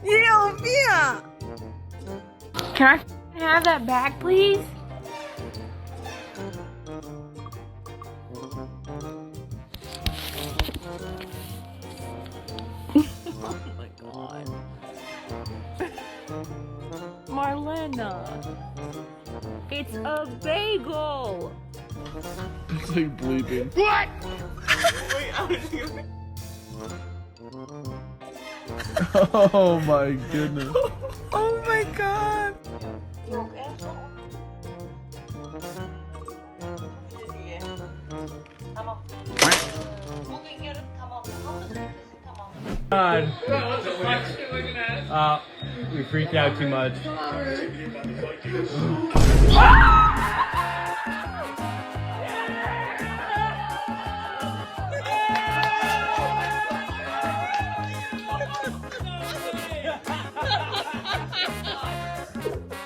你有病！Can I have that back, please? Oh my god. Marlena, it's a bagel. It's like bleeping. What? Wait, I was gonna... Oh my goodness. Oh my god. God. We freaked out too much.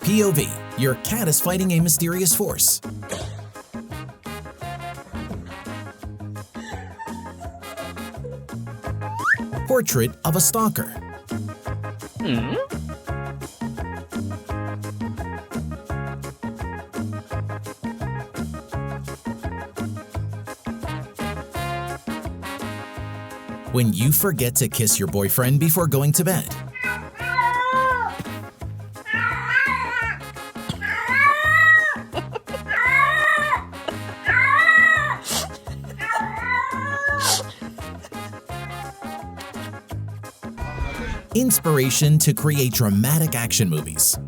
POV, your cat is fighting a mysterious force. Portrait of a stalker. When you forget to kiss your boyfriend before going to bed. Inspiration to create dramatic action movies.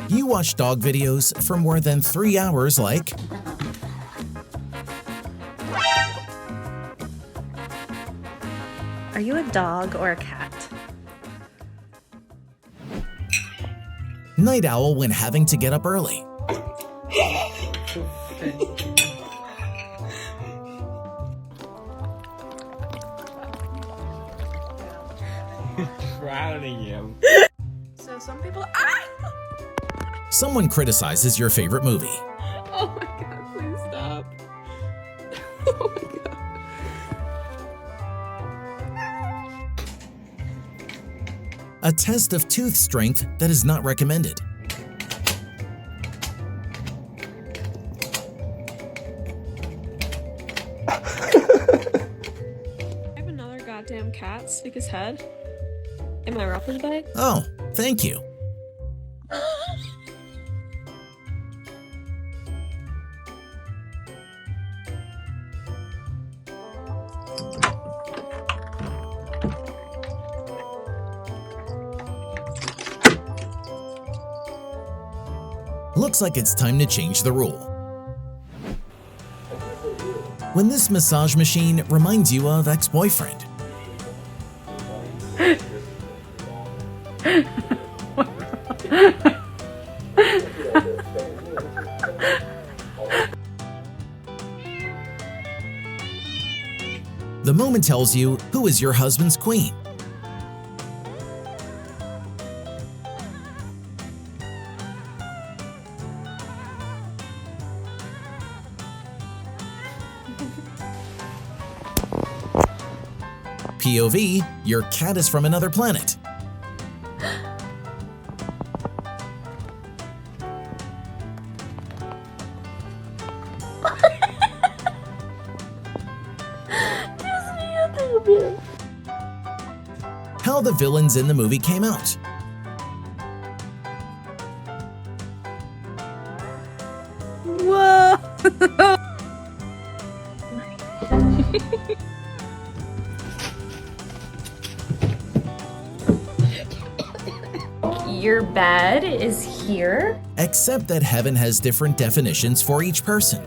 You watch dog videos for more than 3 hours like Are you a dog or a cat? night owl when having to get up early. Drowning him. So some people... Someone criticizes your favorite movie. Oh my god, please stop. Oh my god. A test of tooth strength that is not recommended. I have another goddamn cat stick his head in my ruffles bag. Oh, thank you. Looks like it's time to change the rule. When this massage machine reminds you of ex-boyfriend. The moment tells you who is your husband's queen. POV, your cat is from another planet. How the villains in the movie came out. Whoa! Your bed is here? Except that heaven has different definitions for each person.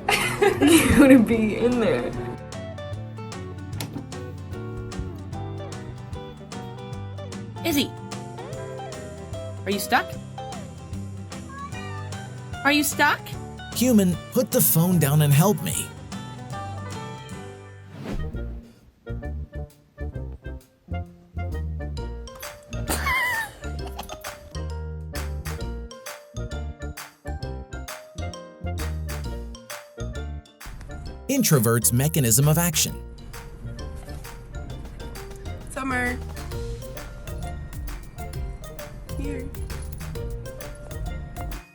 You want to be in there. Izzy, are you stuck? Are you stuck? Human, put the phone down and help me. Introvert's mechanism of action. Summer. Here.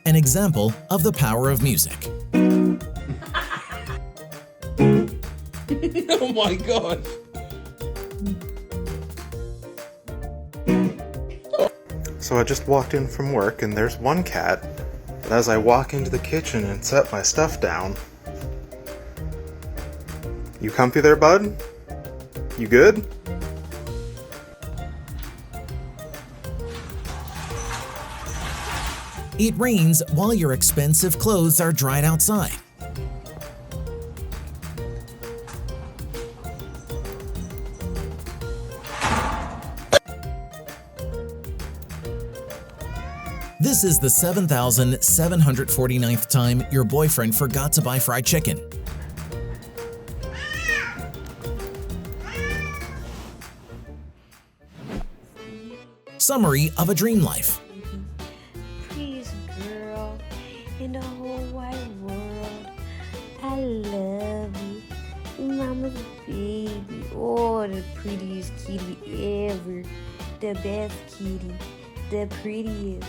An example of the power of music. Oh my god. So I just walked in from work and there's one cat, but as I walk into the kitchen and set my stuff down... You comfy there, bud? You good? It rains while your expensive clothes are dried outside. This is the 7,749th time your boyfriend forgot to buy fried chicken. Summary of a dream life. Prettiest girl in the whole wide world. I love you. Mama's baby. Oh, the prettiest kitty ever. The best kitty. The prettiest.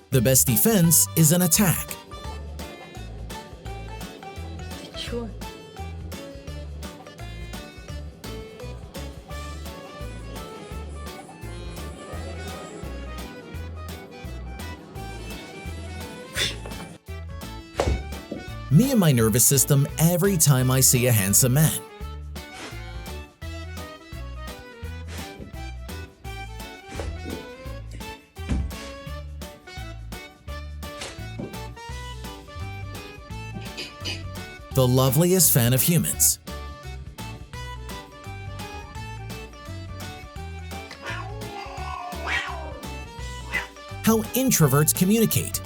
The best defense is an attack. Sure. Me and my nervous system every time I see a handsome man. The loveliest fan of humans. How introverts communicate.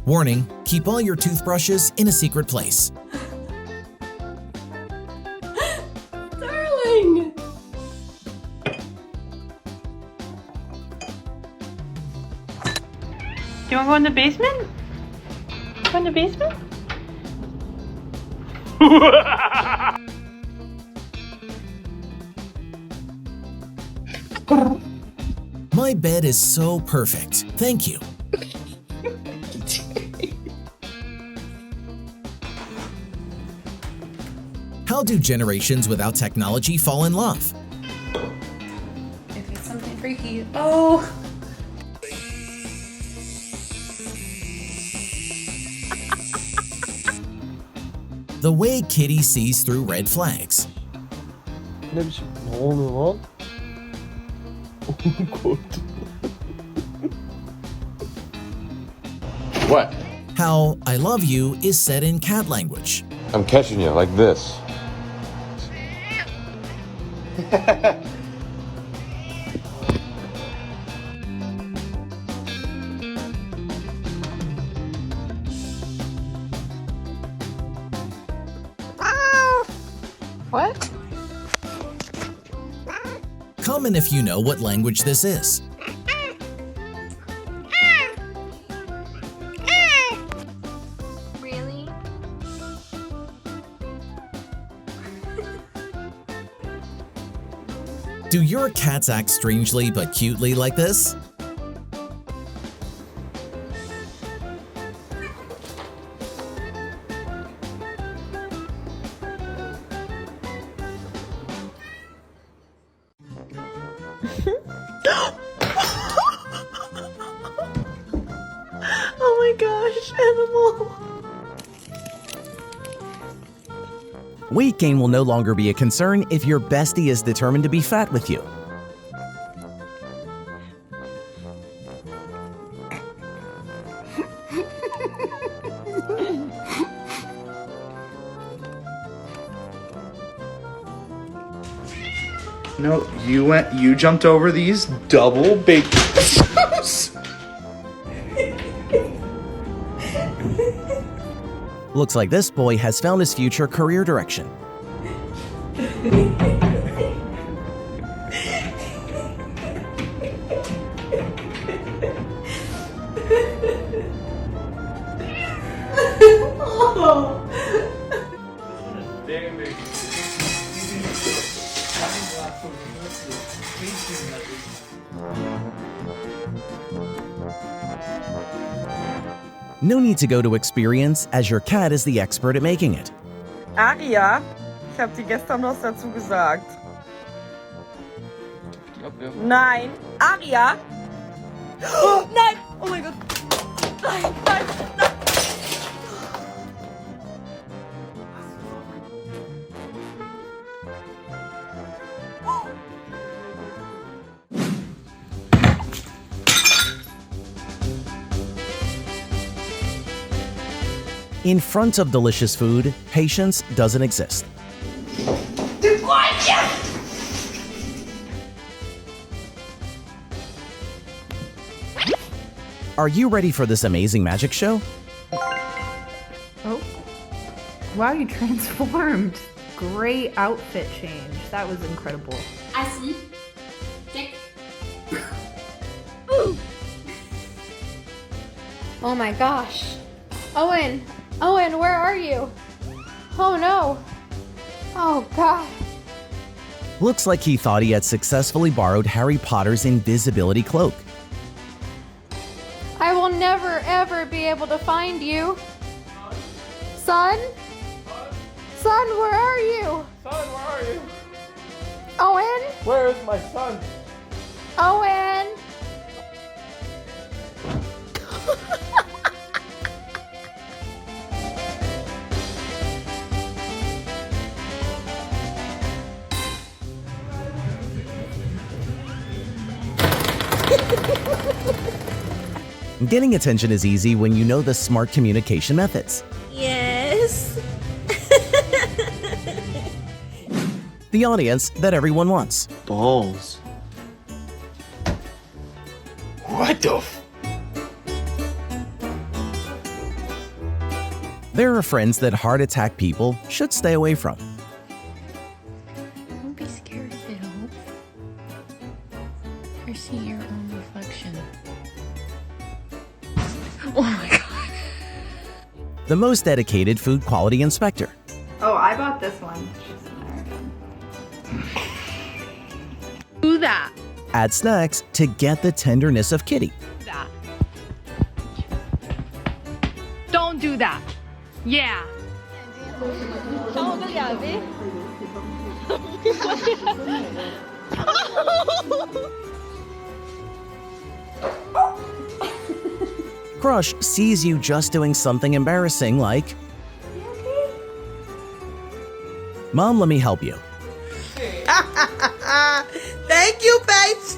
Warning, keep all your toothbrushes in a secret place. Darling! Do you want to go in the basement? Go in the basement? My bed is so perfect. Thank you. How do generations without technology fall in love? If it's something freaky. Oh! The way Kitty sees through red flags. Ne biçim? Ne oluyor lan? Korktum. What? How I love you is said in cat language. I'm catching you like this. What? Comment if you know what language this is. Really? Do your cats act strangely but cutely like this? Oh my gosh, animal! Weight gain will no longer be a concern if your bestie is determined to be fat with you. No, you jumped over these double baked potatoes. Looks like this boy has found his future career direction. No need to go to experience, as your cat is the expert at making it. Aria, ich habe dir gestern was dazu gesagt. Nein, Aria! Oh, nein! Oh mein Gott! Nein, nein, nein! In front of delicious food, patience doesn't exist. Are you ready for this amazing magic show? Oh. Wow, you transformed. Great outfit change. That was incredible. I see. Dick. Oh my gosh. Owen, where are you? Oh no. Oh God. Looks like he thought he had successfully borrowed Harry Potter's invisibility cloak. I will never ever be able to find you. Son? Son, where are you? Son, where are you? Owen? Where is my son? Owen? Getting attention is easy when you know the smart communication methods. Yes. The audience that everyone wants. Balls. What the f- There are friends that heart attack people should stay away from. Don't be scared of it, Hope. Or see your own reflection. Oh my God. The most dedicated food quality inspector. Oh, I bought this one. Do that. Add snacks to get the tenderness of Kitty. That. Don't do that. Yeah. Crush sees you just doing something embarrassing like, Mom, let me help you. Thank you, Patience!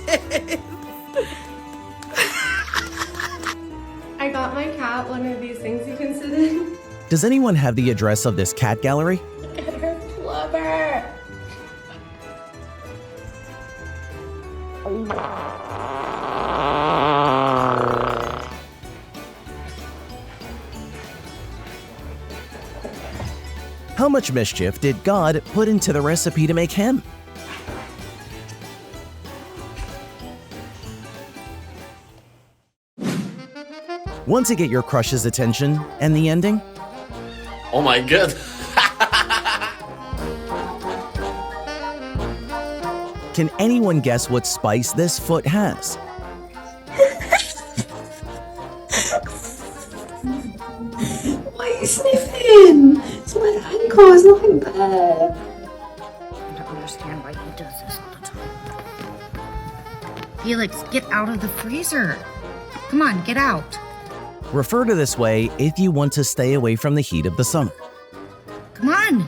I got my cat one of these things you can sit in. Does anyone have the address of this cat gallery? Get her blubber. How much mischief did God put into the recipe to make him? Want to get your crush's attention and the ending? Oh my god. Can anyone guess what spice this foot has? Why are you sniffing? It's my ankle, it's nothing bad. I don't understand why he does this all the time. Felix, get out of the freezer. Come on, get out. Refer to this way if you want to stay away from the heat of the summer. Come on.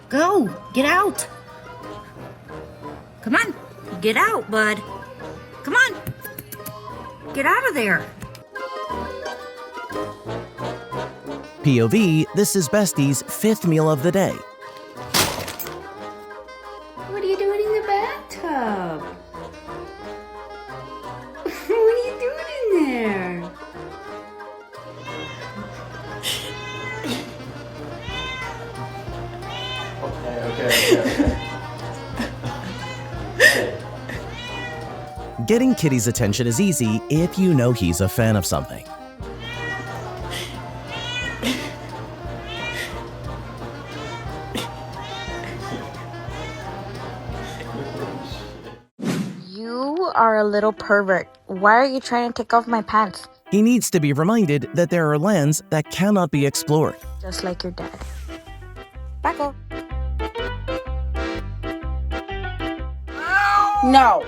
Go, get out. Come on, get out, bud. Come on. Get out of there. POV, this is Bestie's 5th meal of the day. What are you doing in the bathtub? What are you doing in there? Getting Kitty's attention is easy if you know he's a fan of something. You are a little pervert. Why are you trying to take off my pants? He needs to be reminded that there are lands that cannot be explored. Just like your dad. Back up. No.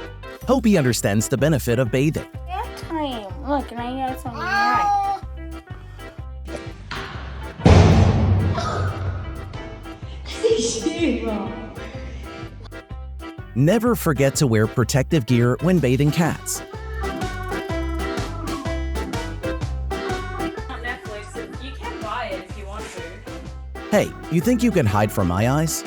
Hope he understands the benefit of bathing. Bath time. Look, and I got something right. Never forget to wear protective gear when bathing cats. On Netflix, you can buy it if you want to. Hey, you think you can hide from my eyes?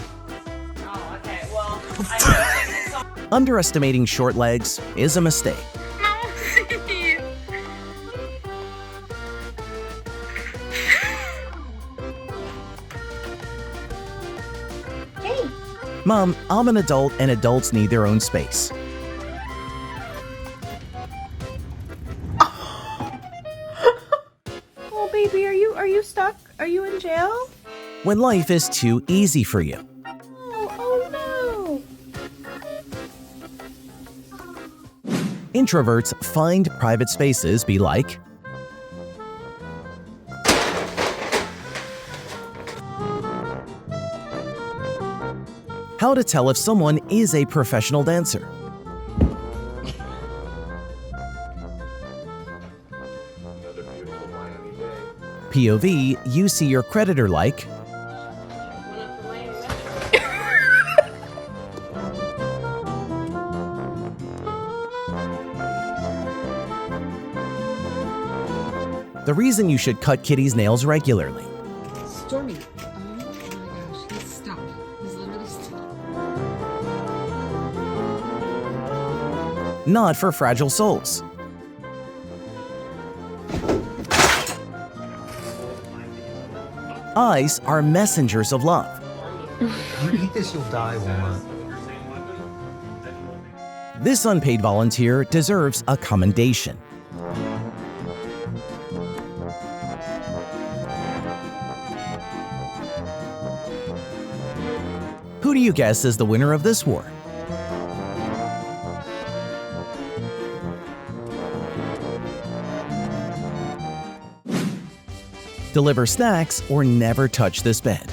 Oh, okay. Well, I know it's Underestimating short legs is a mistake. Mom, I'm an adult and adults need their own space. Oh, baby, are you stuck? Are you in jail? When life is too easy for you. Oh no. Introverts find private spaces be like how to tell if someone is a professional dancer. POV, you see your creditor like the reason you should cut Kitty's nails regularly. Stormy. Oh my gosh, he's stuck. He's literally stuck. Not for fragile souls. Eyes are messengers of love. You eat this, you'll die, Wilma. This unpaid volunteer deserves a commendation. Who do you guess is the winner of this war? Deliver snacks or never touch this bed.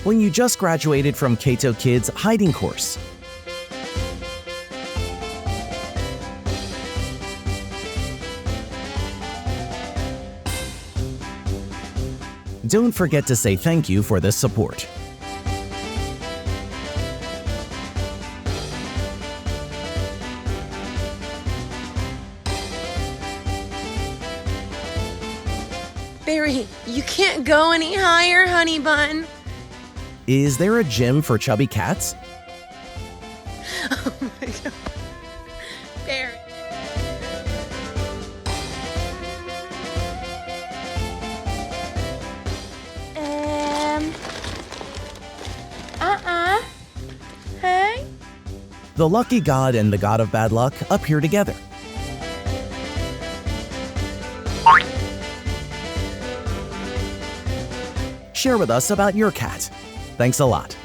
When you just graduated from Cato Kids' hiding course. Don't forget to say thank you for this support. Barry, you can't go any higher, honey bun. Is there a gym for chubby cats? Oh my god. Barry. Hey? The lucky god and the god of bad luck appear together. Share with us about your cat. Thanks a lot.